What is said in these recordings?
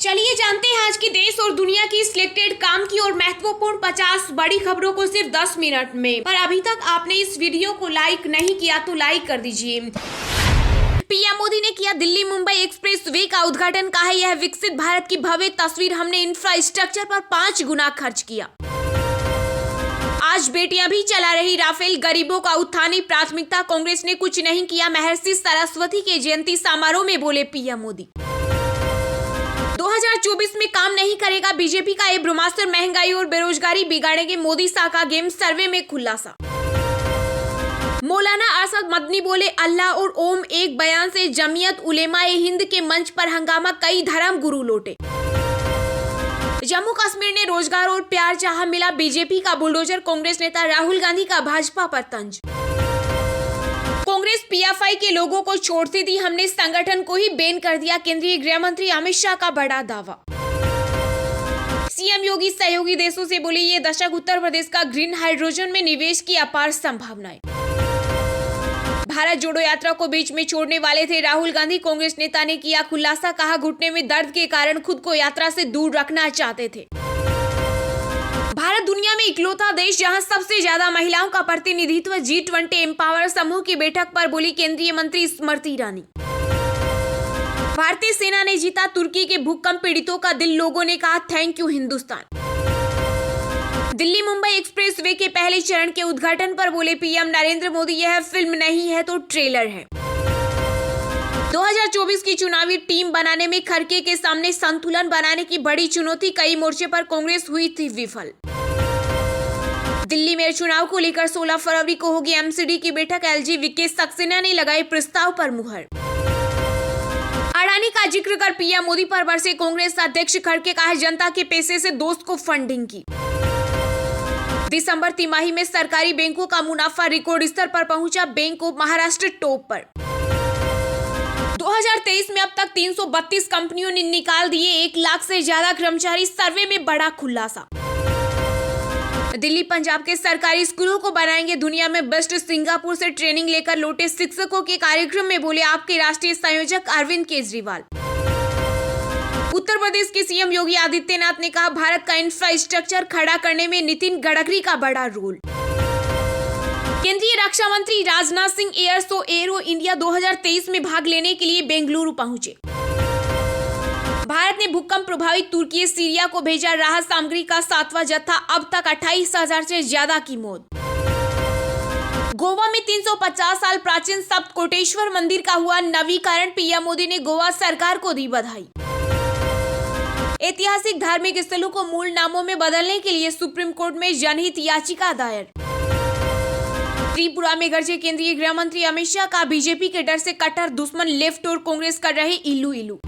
चलिए जानते हैं आज की देश और दुनिया की सिलेक्टेड काम की और महत्वपूर्ण 50 बड़ी खबरों को सिर्फ 10 मिनट में। पर अभी तक आपने इस वीडियो को लाइक नहीं किया तो लाइक कर दीजिए। पीएम मोदी ने किया दिल्ली मुंबई एक्सप्रेस वे का उद्घाटन। कहा यह विकसित भारत की भव्य तस्वीर, हमने इंफ्रास्ट्रक्चर पर 5 गुना खर्च किया। आज बेटियां भी चला रही राफेल, गरीबों का उत्थान ही प्राथमिकता, कांग्रेस ने कुछ नहीं किया। महर्षि सरस्वती के जयंती समारोह में बोले पीएम मोदी। 2024 में काम नहीं करेगा बीजेपी का ये ब्रह्मास्त्र, महंगाई और बेरोजगारी बिगाड़ेंगे मोदी शाह का गेम, सर्वे में खुलासा। मौलाना अरशद मदनी बोले अल्लाह और ओम। एक बयान से जमीयत उलेमा ए हिंद के मंच पर हंगामा, कई धर्म गुरु लौटे। जम्मू कश्मीर ने रोजगार और प्यार चाहा, मिला बीजेपी का बुलडोजर, कांग्रेस नेता राहुल गांधी का भाजपा पर तंज। कांग्रेस पीएफआई के लोगों को छोड़ती थी, हमने संगठन को ही बैन कर दिया, केंद्रीय गृह मंत्री अमित शाह का बड़ा दावा। सीएम योगी सहयोगी देशों से बोले ये दशक उत्तर प्रदेश का ग्रीन हाइड्रोजन में निवेश की अपार संभावनाएं। भारत जोड़ो यात्रा को बीच में छोड़ने वाले थे राहुल गांधी, कांग्रेस नेता ने किया खुलासा। कहा घुटने में दर्द के कारण खुद को यात्रा से दूर रखना चाहते थे। भारत दुनिया में इकलौता देश जहां सबसे ज्यादा महिलाओं का प्रतिनिधित्व, G20 एम्पावर समूह की बैठक पर बोली केंद्रीय मंत्री स्मृति ईरानी। भारतीय सेना ने जीता तुर्की के भूकंप पीड़ितों का दिल, लोगों ने कहा thank you Hindustan. Delhi Mumbai express way के पहले चरण के उद्घाटन पर बोले पीएम नरेंद्र मोदी, यह फिल्म नहीं है तो ट्रेलर है। 2024 की चुनावी टीम बनाने में खड़गे के सामने संतुलन बनाने की बड़ी चुनौती, कई मोर्चे पर कांग्रेस हुई थी विफल। दिल्ली में चुनाव को लेकर 16 फरवरी को होगी एमसीडी की बैठक, एलजी विकेश सक्सेना ने लगाई प्रस्ताव पर मुहर। अडानी का जिक्र कर पीएम मोदी पर बरसे कांग्रेस अध्यक्ष खड़गे, कहा जनता के पैसे से दोस्त को फंडिंग की। दिसंबर तिमाही में सरकारी बैंकों का मुनाफा रिकॉर्ड स्तर पर पहुंचा, बैंक ऑफ महाराष्ट्र टॉप पर। 2023 में अब तक 332 कंपनियों ने निकाल दिए 1 लाख से ज्यादा कर्मचारी, सर्वे में बड़ा खुलासा। दिल्ली पंजाब के सरकारी स्कूलों को बनाएंगे दुनिया में बेस्ट, सिंगापुर से ट्रेनिंग लेकर लौटे शिक्षकों के कार्यक्रम में बोले आपके राष्ट्रीय संयोजक अरविंद केजरीवाल। उत्तर प्रदेश के सीएम योगी आदित्यनाथ ने कहा भारत का इंफ्रास्ट्रक्चर खड़ा करने में नितिन गडकरी का बड़ा रोल। केंद्रीय रक्षा मंत्री Rajnath Singh air show arrow India 2023 में भाग लेने के लिए बेंगलुरु पहुंचे। भारत ने भूकंप प्रभावित तुर्की सीरिया को भेजा राहत सामग्री का 7वां जत्था, अब तक 28,000 से ज्यादा की मौत। गोवा में 350 साल प्राचीन सप्तकोटेश्वर मंदिर का हुआ नवीकरण, पीएम मोदी ने गोवा सरकार को दी बधाई। ऐतिहासिक धार्मिक स्थलों को मूल नामों में बदलने के लिए सुप्रीम कोर्ट में जनहित याचिका दायर। त्रिपुरा में गरजे केंद्रीय गृह मंत्री अमित शाह का बीजेपी के डर से कट्टर दुश्मन लेफ्ट और कांग्रेस कर रहे इल्लू इल्लू।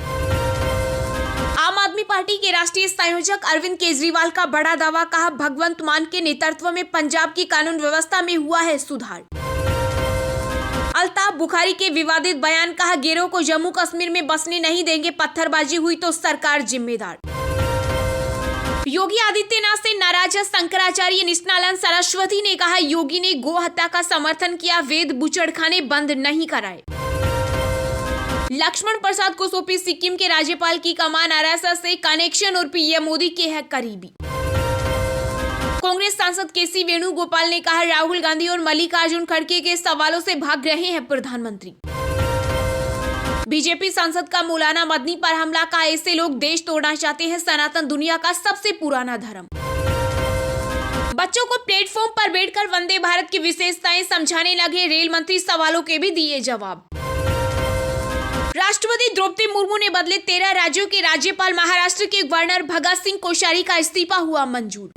आम आदमी पार्टी के राष्ट्रीय संयोजक अरविंद केजरीवाल का बड़ा दावा, कहा भगवंत मान के नेतृत्व में पंजाब की कानून व्यवस्था में हुआ है सुधार। अल्ताफ बुखारी के विवादित बयान, कहा गिरोह को जम्मू कश्मीर में बसने नहीं देंगे, पत्थरबाजी हुई तो सरकार जिम्मेदार। योगी आदित्यनाथ से नाराज शंकराचार्य निष्ठानंद सरस्वती ने कहा योगी ने गो हत्या का समर्थन किया, वेद बुचड़खाने बंद नहीं कराए। लक्ष्मण प्रसाद को सौंपी सिक्किम के राज्यपाल की कमान, आरएसएस से कनेक्शन और पीएम मोदी के है करीबी। कांग्रेस सांसद केसी वेणुगोपाल ने कहा राहुल गांधी और मल्लिकार्जुन खड़गे के सवालों से भाग रहे हैं प्रधानमंत्री। बीजेपी सांसद का मौलाना मदनी पर हमला, का ऐसे लोग देश तोड़ना चाहते हैं, सनातन दुनिया का सबसे पुराना धर्म। बच्चों को प्लेटफॉर्म पर बैठकर वंदे भारत की विशेषताएं समझाने लगे, रेल मंत्री सवालों के भी दिए जवाब। राष्ट्रपति द्रौपदी मुर्मू ने बदले 13 राज्यों के राज्यपाल, महाराष्ट्र के गवर्नर भगत सिंह कोश्यारी का इस्तीफा हुआ मंजूर।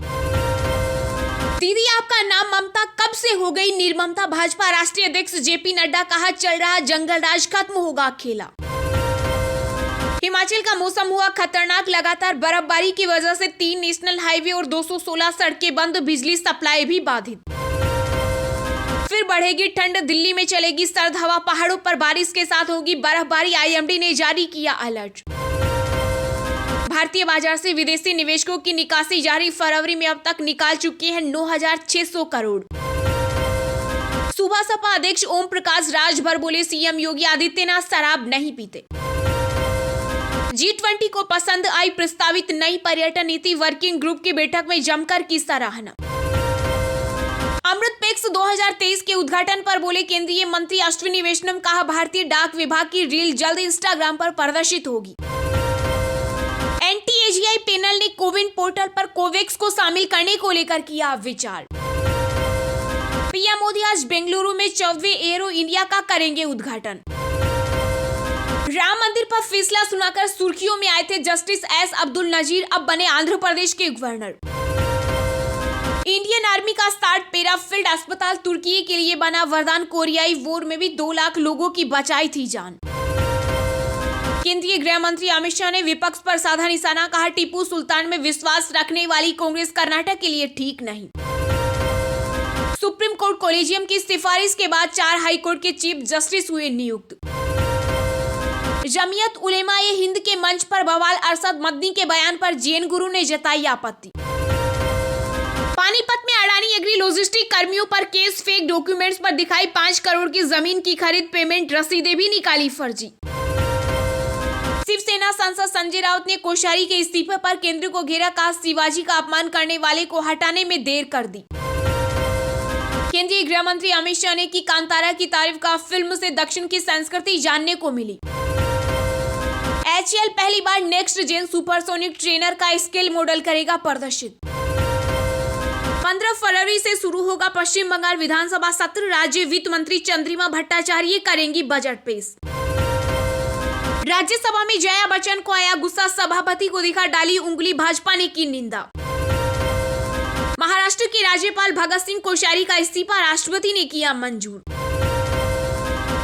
दीदी आपका नाम ममता कब से हो गई निर्ममता, भाजपा राष्ट्रीय अध्यक्ष जेपी नड्डा, कहा चल रहा जंगल राज खत्म होगा खेला। हिमाचल का मौसम हुआ खतरनाक, लगातार बर्फबारी की वजह से 3 नेशनल हाईवे और 216 सड़कें बंद, बिजली सप्लाई भी बाधित। फिर बढ़ेगी ठंड, दिल्ली में चलेगी सर्द हवा, पहाड़ों पर बारिश के साथ होगी बर्फबारी, आईएमडी ने जारी किया अलर्ट। भारतीय बाजार से विदेशी निवेशकों की निकासी जारी, फरवरी में अब तक निकाल चुकी है 9,600 करोड़। सुबह सपा अध्यक्ष ओम प्रकाश राजभर बोले सीएम योगी आदित्यनाथ शराब नहीं पीते। G20 को पसंद आई प्रस्तावित नई पर्यटन नीति, वर्किंग ग्रुप की बैठक में जमकर की सराहना। अमृतपेक्स 2023 के उद्घाटन पर बोले केंद्रीय मंत्री अश्विनी वैष्णव, कहा भारतीय डाक विभाग की रील जल्द इंस्टाग्राम पर प्रदर्शित होगी। एनटीएजीआई पैनल ने कोविन पोर्टल पर कोवैक्स को शामिल करने को लेकर किया विचार। पीएम मोदी आज बेंगलुरु में 4वें एरो इंडिया का करेंगे उद्घाटन। राम मंदिर पर फैसला सुनाकर सुर्खियों में आए थे जस्टिस एस अब्दुल नजीर, अब बने आंध्र प्रदेश के गवर्नर। इंडियन आर्मी का 60 पैरा फील्ड अस्पताल तुर्की के लिए बना वरदान, कोरियाई वॉर में भी 2 लाख लोगों की बचाई थी जान। केंद्रीय गृह मंत्री अमित शाह ने विपक्ष पर साधा निशाना, कहा टीपू सुल्तान में विश्वास रखने वाली कांग्रेस कर्नाटक के लिए ठीक नहीं। सुप्रीम कोर्ट कॉलेजियम की सिफारिश के बाद 4 हाई कोर्ट के चीफ जस्टिस हुए नियुक्त। जमीयत उलेमा-ए हिंद के मंच पर बवाल, अरशद मदनी के बयान पर जैन गुरु ने जताई आपत्ति। पानीपत में अडानी एग्री लॉजिस्टिक कर्मियों पर केस, फेक डॉक्यूमेंट्स पर दिखाई 5 करोड़ की जमीन की खरीद, पेमेंट रसीदें भी निकाली फर्जी। शिवसेना सांसद संजय राउत ने कोश्यारी के इस्तीफे पर केंद्र को घेरा, कहा शिवाजी का अपमान करने वाले को हटाने में देर कर दी। केंद्रीय गृह मंत्री अमित शाह ने की कांतारा की तारीफ, का फिल्म से दक्षिण की संस्कृति जानने को मिली। HAL पहली बार नेक्स्ट जेन सुपरसोनिक ट्रेनर का स्केल मॉडल करेगा प्रदर्शित। 15 फरवरी से शुरू होगा पश्चिम बंगाल विधानसभा सत्र, राज्य वित्त मंत्री चंद्रिमा भट्टाचार्य करेंगी बजट पेश। राज्यसभा में जया बच्चन को आया गुस्सा, सभापति को दिखा डाली उंगली, भाजपा ने की निंदा। महाराष्ट्र के राज्यपाल भगत सिंह कोश्यारी का इस्तीफा राष्ट्रपति ने किया मंजूर।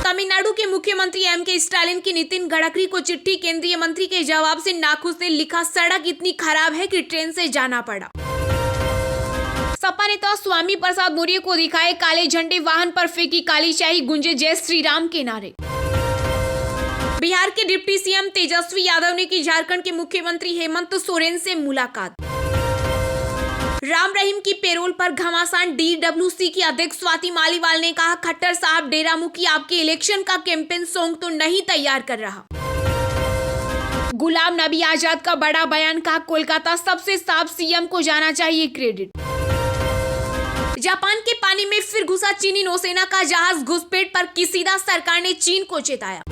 तमिलनाडु के मुख्यमंत्री M.K. स्टालिन की नितिन गडकरी को चिट्ठी, केंद्रीय मंत्री के जवाब से नाखुश से लिखा, सड़क इतनी खराब है कि ट्रेन से जाना पड़ा। सपा नेता स्वामी प्रसाद मौर्य को दिखाए काले झंडे, वाहन पर फेंकी काली शाही, गुंजे जय श्री राम के नारे। बिहार के डिप्टी सीएम तेजस्वी यादव ने की झारखंड के मुख्यमंत्री हेमंत सोरेन से मुलाकात। राम रहीम की पेरोल पर घमासान, DWC की अध्यक्ष स्वाति मालीवाल ने कहा, खट्टर साहब डेरा मुखी आपके इलेक्शन का कैंपेन सॉन्ग तो नहीं तैयार कर रहा। गुलाम नबी आजाद का बड़ा बयान, कहा कोलकाता सबसे साफ सीएम को जाना चाहिए क्रेडिट। जापान के पानी में फिर घुसा चीनी नौसेना का जहाज, घुसपैठ पर किसीदा सरकार ने चीन को चेताया।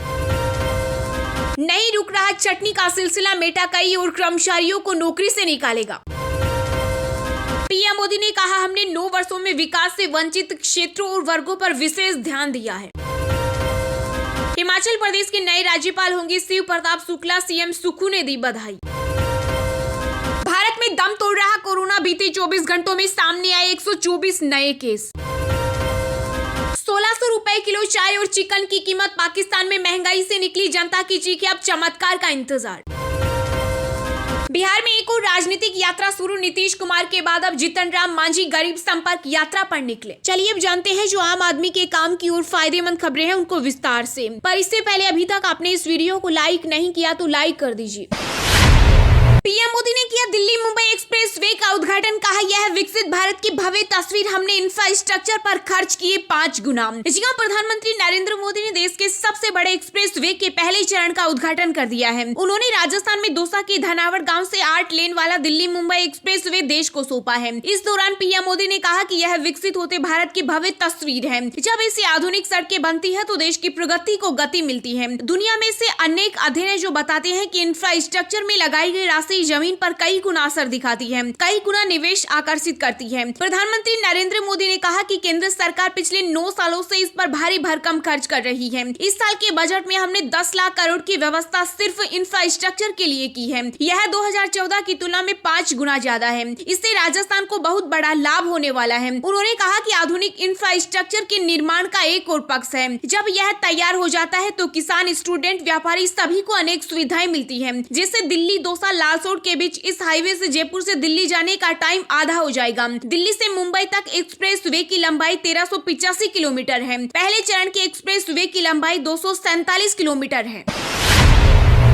नहीं रुक रहा चटनी का सिलसिला, मेटाकई और कर्मचारियों को नौकरी से निकालेगा। पीएम मोदी ने कहा, हमने 9 वर्षों में विकास से वंचित क्षेत्रों और वर्गों पर विशेष ध्यान दिया है। हिमाचल प्रदेश के नए राज्यपाल होंगे शिव प्रताप शुक्ला, सीएम सुक्खू ने दी बधाई। भारत में दम तोड़ रहा कोरोना, बीते 24 घंटों में सामने आए 124 नए केस। 1600 रुपए किलो चाय और चिकन की कीमत, पाकिस्तान में महंगाई से निकली जनता की चीखें, अब चमत्कार का इंतजार। बिहार में एक और राजनीतिक यात्रा शुरू, नीतीश कुमार के बाद अब जीतन राम मांझी गरीब संपर्क यात्रा पर निकले। चलिए अब जानते हैं जो आम आदमी के काम की और फायदेमंद खबरें हैं उनको विस्तार से। पर इससे पहले अभी तक आपने इस वीडियो को लाइक नहीं किया तो लाइक कर दीजिए। पीएम मोदी ने किया दिल्ली मुंबई एक्सप्रेस वे का उद्घाटन, कहा यह विकसित भारत की भव्य तस्वीर, हमने इंफ्रास्ट्रक्चर पर खर्च किए 5 गुना। जी हां, प्रधानमंत्री नरेंद्र मोदी ने देश के सबसे बड़े एक्सप्रेस वे के पहले चरण का उद्घाटन कर दिया है। उन्होंने राजस्थान में दौसा के धनावड़ गांव से 8 लेन वाला दिल्ली मुंबई एक्सप्रेस वे देश को सौंपा है। इस दौरान पीएम मोदी ने कहा कि यह विकसित होते भारत की भव्य तस्वीर है। जब ऐसी आधुनिक सड़कें बनती है तो देश की प्रगति को गति मिलती है। दुनिया में से अनेक अध्ययन है जो बताते हैं कि इंफ्रास्ट्रक्चर में लगाई गई राशि जमीन पर कई गुना असर दिखाती है, कई गुना निवेश आकर्षित करती है। प्रधानमंत्री नरेंद्र मोदी ने कहा कि केंद्र सरकार पिछले 9 सालों से इस पर भारी भरकम खर्च कर रही है। इस साल के बजट में हमने 10 लाख करोड़ की व्यवस्था सिर्फ इंफ्रास्ट्रक्चर के लिए की है। यह 2014 की तुलना में 5 गुना ज्यादा है। इससे राजस्थान को बहुत बड़ा लाभ होने वाला है। उन्होंने कहा कि आधुनिक इंफ्रास्ट्रक्चर के निर्माण का एक और पक्ष है, जब यह तैयार हो जाता है तो किसान, स्टूडेंट, व्यापारी सभी को अनेक सुविधाएं मिलती है। जैसे दिल्ली दौसा लालसोट के बीच इस हाईवे से जयपुर से दिल्ली जाने का टाइम आधा हो जाएगा। दिल्ली से मुंबई तक एक्सप्रेस वे की लंबाई 1385 किलोमीटर है। पहले चरण के एक्सप्रेस वे की लंबाई 247 किलोमीटर है।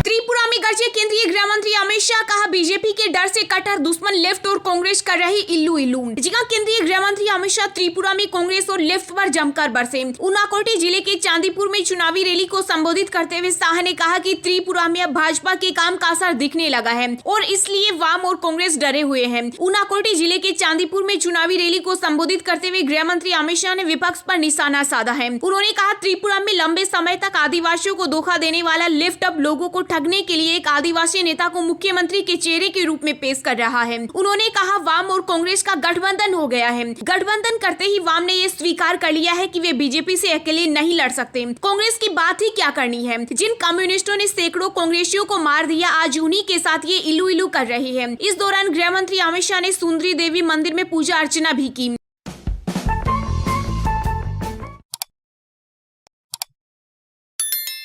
त्रिपुरा में गरजे केंद्रीय गृह मंत्री अमित शाह, कहा बीजेपी के डर से कट्टर दुश्मन लेफ्ट और कांग्रेस कर रही इल्लू इल्लू। जी हां, केंद्रीय गृह मंत्री अमित शाह त्रिपुरा में कांग्रेस और लेफ्ट पर जमकर बरसे। उनाकोटी जिले के चांदीपुर में चुनावी रैली को संबोधित करते हुए शाह ने कहा कि त्रिपुरा में अब भाजपा के काम का असर दिखने लगा है और इसलिए वाम और कांग्रेस डरे हुए हैं। उनाकोटी जिले के चांदीपुर में चुनावी रैली को संबोधित करते हुए गृह मंत्री अमित शाह ने विपक्ष पर निशाना साधा है। उन्होंने कहा त्रिपुरा में लंबे समय तक आदिवासियों को धोखा देने वाला लेफ्ट अब लोगों को ठगने के लिए एक आदिवासी नेता को मुख्यमंत्री के चेहरे के रूप में पेश कर रहा है। उन्होंने कहा वाम और कांग्रेस का गठबंधन हो गया है। गठबंधन करते ही वाम ने ये स्वीकार कर लिया है कि वे बीजेपी से अकेले नहीं लड़ सकते। कांग्रेस की बात ही क्या करनी है। जिन कम्युनिस्टों ने सैकड़ों कांग्रेसियों को मार दिया, आज उन्हीं के साथ ये इल्लू इल्लू कर रही है। इस दौरान गृह मंत्री अमित शाह ने सुंदरी देवी मंदिर में पूजा अर्चना भी की।